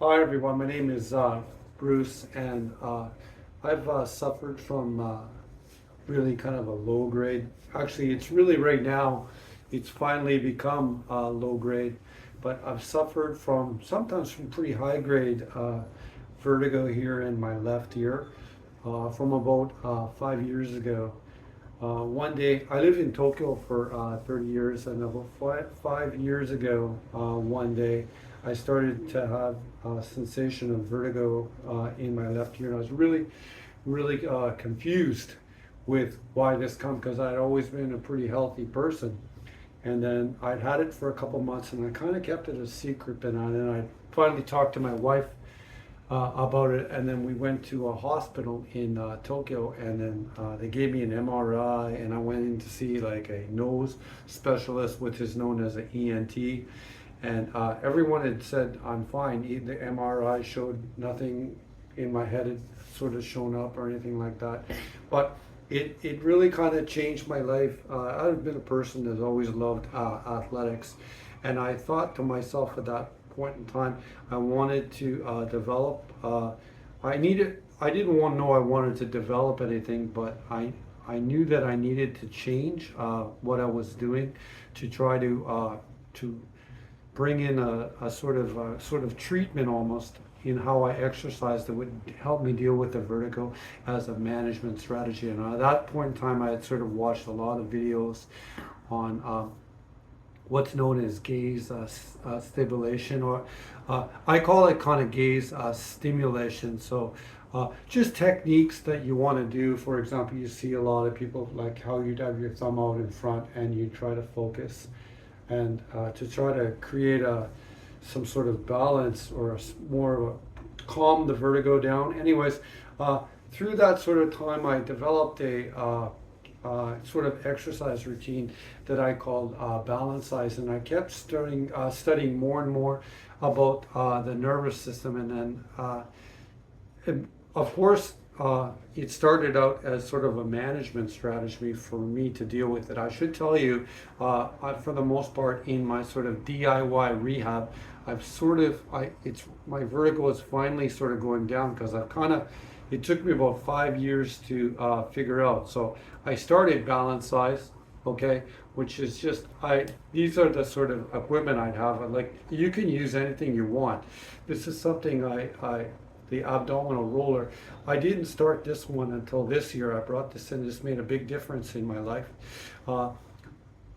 Hi everyone, my name is Bruce, and I've suffered from really kind of a low grade. Actually, it's really right now, it's finally become low grade, but I've suffered from sometimes from pretty high grade vertigo here in my left ear from about 5 years ago. One day, I lived in Tokyo for 30 years, and about 5 years ago, one day, I started to have a sensation of vertigo in my left ear. And I was really confused with why this come because I'd always been a pretty healthy person. And then I'd had it for a couple months, and I kind of kept it a secret. And then I finally talked to my wife about it, and then we went to a hospital in Tokyo, and then they gave me an MRI, and I went in to see like a nose specialist, which is known as an ENT, and everyone had said I'm fine. The MRI showed nothing in my head had sort of shown up or anything like that, but it really kind of changed my life. I've been a person that's always loved athletics, and I thought to myself at that point in time, I wanted to develop. I didn't want to know I wanted to develop anything, but I knew that I needed to change what I was doing to try to bring in a sort of treatment almost in how I exercised that would help me deal with the vertigo as a management strategy. And at that point in time, I had sort of watched a lot of videos on what's known as gaze stimulation, or I call it kind of gaze stimulation. So just techniques that you want to do. For example, you see a lot of people like how you'd have your thumb out in front and you try to focus and to try to create some sort of balance or more of a calm the vertigo down. Anyways, through that sort of time, I developed a sort of exercise routine that I called Balancize, and I kept studying more and more about the nervous system, and then of course it started out as sort of a management strategy for me to deal with it. I should tell you, for the most part, in my sort of DIY rehab, it's my vertigo is finally sort of going down because it took me about 5 years to figure out. So I started Balancize, okay, which is just these are the sort of equipment I'd have. Like, you can use anything you want. This is something the abdominal roller. I didn't start this one until this year. I brought this in. This made a big difference in my life. Uh,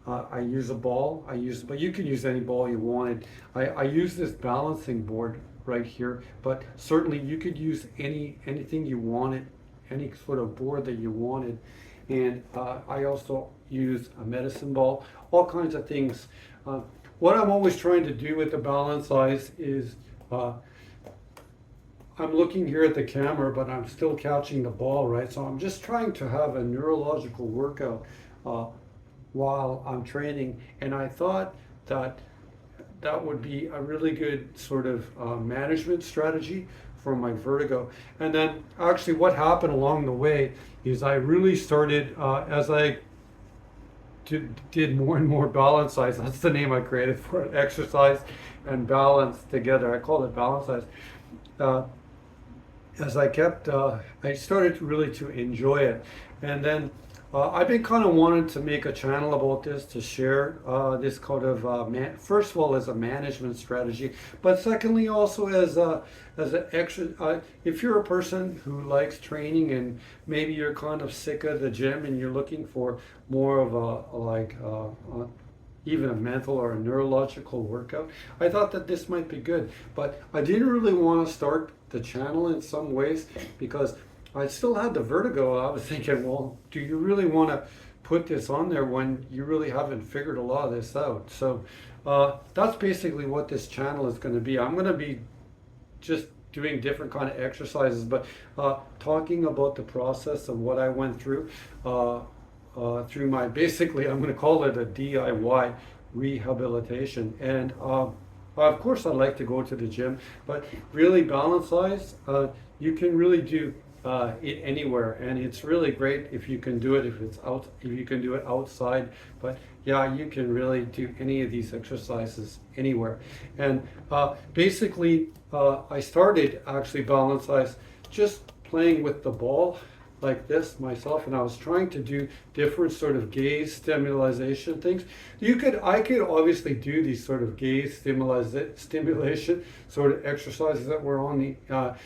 I use a ball. But you can use any ball you wanted. I use this balancing board right here, but certainly you could use anything you wanted, any sort of board that you wanted. And I also use a medicine ball, all kinds of things. What I'm always trying to do with the Balancize is I'm looking here at the camera, but I'm still catching the ball, right? So I'm just trying to have a neurological workout while I'm training. And I thought that that would be a really good sort of management strategy for my vertigo. And then actually what happened along the way is I really started, as I did more and more Balancize, that's the name I created for it, exercise and balance together. I call it Balancize. As I started really to enjoy it. And then I've been kind of wanting to make a channel about this to share this kind of, first of all, as a management strategy, but secondly, also as an extra, if you're a person who likes training and maybe you're kind of sick of the gym and you're looking for more of even a mental or a neurological workout, I thought that this might be good. But I didn't really want to start the channel in some ways because I still had the vertigo. I was thinking, well, do you really want to put this on there when you really haven't figured a lot of this out? So that's basically what this channel is going to be. I'm going to be just doing different kind of exercises, but talking about the process of what I went through through my, basically, I'm going to call it a DIY rehabilitation. And of course, I like to go to the gym, but really Balancize, you can really do it anywhere, and it's really great if you can do it if you can do it outside. But yeah, you can really do any of these exercises anywhere. And basically, I started actually Balancize just playing with the ball like this myself, and I was trying to do different sort of gaze stimulation things. I could obviously do these sort of gaze stimulation sort of exercises that were on the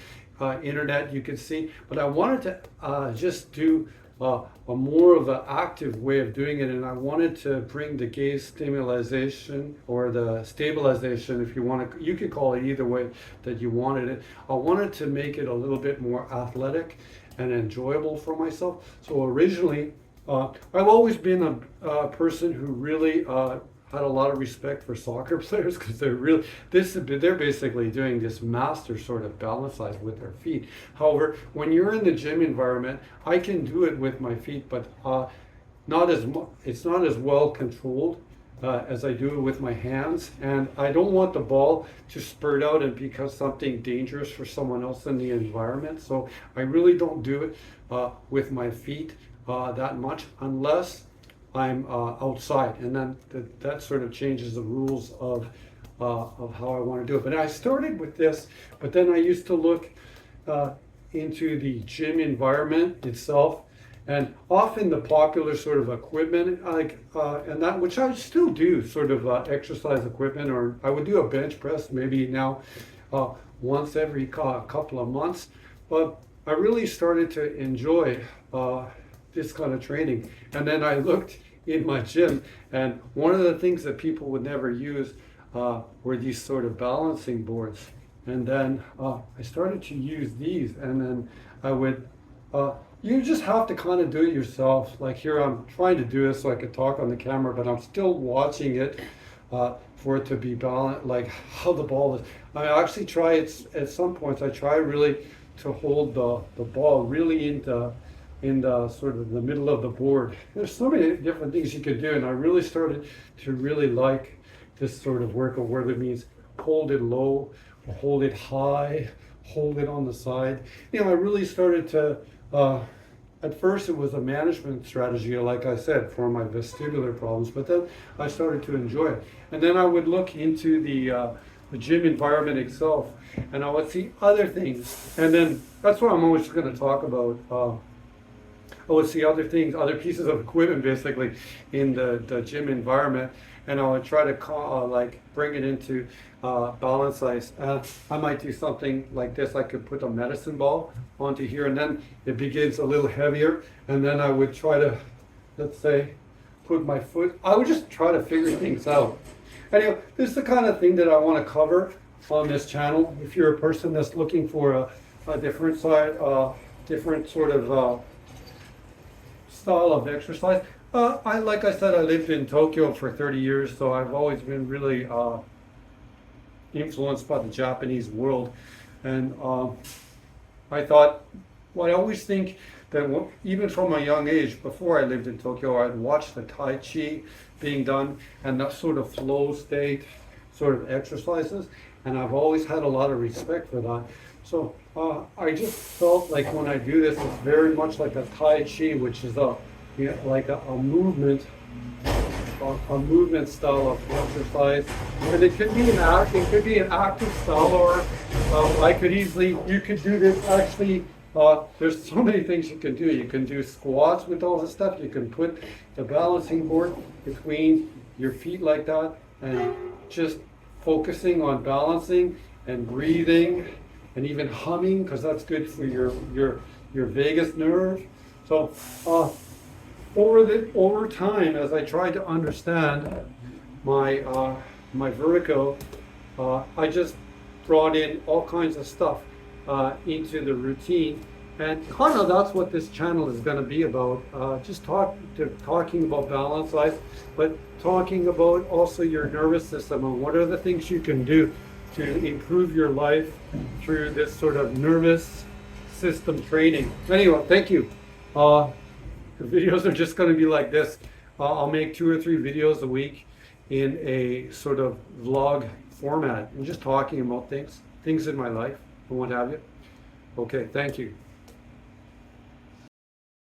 internet, you could see, but I wanted to just do a more of an active way of doing it, and I wanted to bring the gaze stimulation or the stabilization, if you want to, you could call it either way that you wanted it. I wanted to make it a little bit more athletic and enjoyable for myself. So originally, I've always been a person who really had a lot of respect for soccer players, because they're basically doing this master sort of Balancize with their feet. However, when you're in the gym environment, I can do it with my feet, but it's not as well controlled as I do it with my hands, and I don't want the ball to spurt out and become something dangerous for someone else in the environment. So I really don't do it with my feet that much, unless I'm outside, and then that sort of changes the rules of how I want to do it. But I started with this, but then I used to look into the gym environment itself, and often the popular sort of equipment, like and that, which I still do, sort of exercise equipment, or I would do a bench press maybe now once every couple of months. But I really started to enjoy this kind of training. And then I looked in my gym, and one of the things that people would never use were these sort of balancing boards. And then I started to use these, and then I would you just have to kind of do it yourself. Like here, I'm trying to do this so I could talk on the camera, but I'm still watching it for it to be balanced, like how the ball is. I actually try it at some points. I try really to hold the ball really in the sort of the middle of the board. There's so many different things you could do, and I really started to really like this sort of workout, where it means hold it low, hold it high, hold it on the side. I really started to at first it was a management strategy, like I said, for my vestibular problems, but then I started to enjoy it. And then I would look into the gym environment itself, and I would see other things. And then that's what I'm always going to talk about. I would see other things, other pieces of equipment basically in the gym environment, and I would try to like bring it into Balancize. I might do something like this. I could put a medicine ball onto here, and then it begins a little heavier, and then I would try to, let's say, put my foot. I would just try to figure things out. Anyway, this is the kind of thing that I want to cover on this channel. If you're a person that's looking for a different side, different sort of style of exercise. Like I said, I lived in Tokyo for 30 years, so I've always been really influenced by the Japanese world. And I thought, well, I always think that even from a young age, before I lived in Tokyo, I'd watch the Tai Chi being done and that sort of flow state sort of exercises, and I've always had a lot of respect for that. So I just felt like when I do this, it's very much like a Tai Chi, which is like a movement style of exercise. And it could be an active style, or you could do this actually. There's so many things you can do. You can do squats with all this stuff. You can put the balancing board between your feet like that, and just focusing on balancing and breathing, and even humming, because that's good for your vagus nerve. So over time, as I tried to understand my vertigo, I just brought in all kinds of stuff into the routine, and kind of that's what this channel is going to be about. Just talking about Balancize, but talking about also your nervous system and what are the things you can do to improve your life through this sort of nervous system training. Anyway, thank you. The videos are just going to be like this. I'll make 2 or 3 videos a week in a sort of vlog format, and just talking about things in my life and what have you. Okay, thank you.